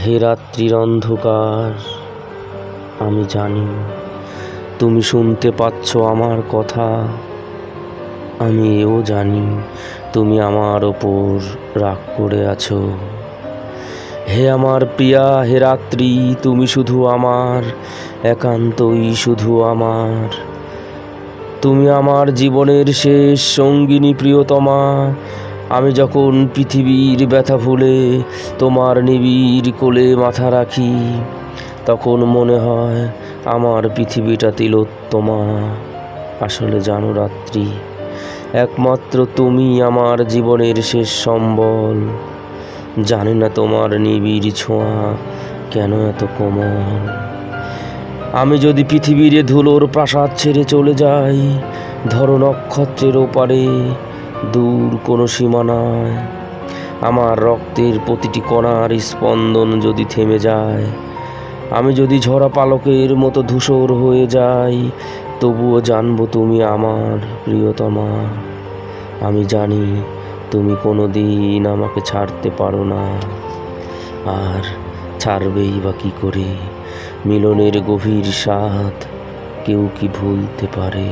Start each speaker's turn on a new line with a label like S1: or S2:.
S1: হে রাত্রির অন্ধকার, আমি জানি তুমি শুনতে পাচ্ছ আমার কথা। আমি এও জানি তুমি আমার ওপর রাগ করে আছো। হে আমার প্রিয়া, হে রাত্রি, তুমি শুধু আমার, একান্তই শুধু আমার। তুমি আমার জীবনের শেষ সঙ্গিনী, প্রিয়তমা। আমি যখন পৃথিবীর ব্যথা ভুলে তোমার নিবিড় কোলে মাথা রাখি, তখন মনে হয় আমার পৃথিবীটা তিলোত্তমা। আসলে জানো রাত্রি, একমাত্র তুমি আমার জীবনের শেষ সম্বল। জানি না তোমার নিবিড় ছোঁয়া কেন এত কোমল। আমি যদি পৃথিবীর ধুলোর প্রাসাদ ছেড়ে চলে যাই, ধরো নক্ষত্রের ওপারে, দূর কোনো সীমানায়, আমার রক্তের প্রতিটি কণার স্পন্দন যদি থেমে যায়, আমি যদি ঝরা পালকের মতো ধূসর হয়ে যাই, তবুও জানবো তুমি আমার প্রিয়তমা। আমি জানি তুমি কোনো দিন আমাকে ছাড়তে পারো না, আর ছাড়বেই বা কী করে? মিলনের গভীর স্বাদ কেউ কি ভুলতে পারে?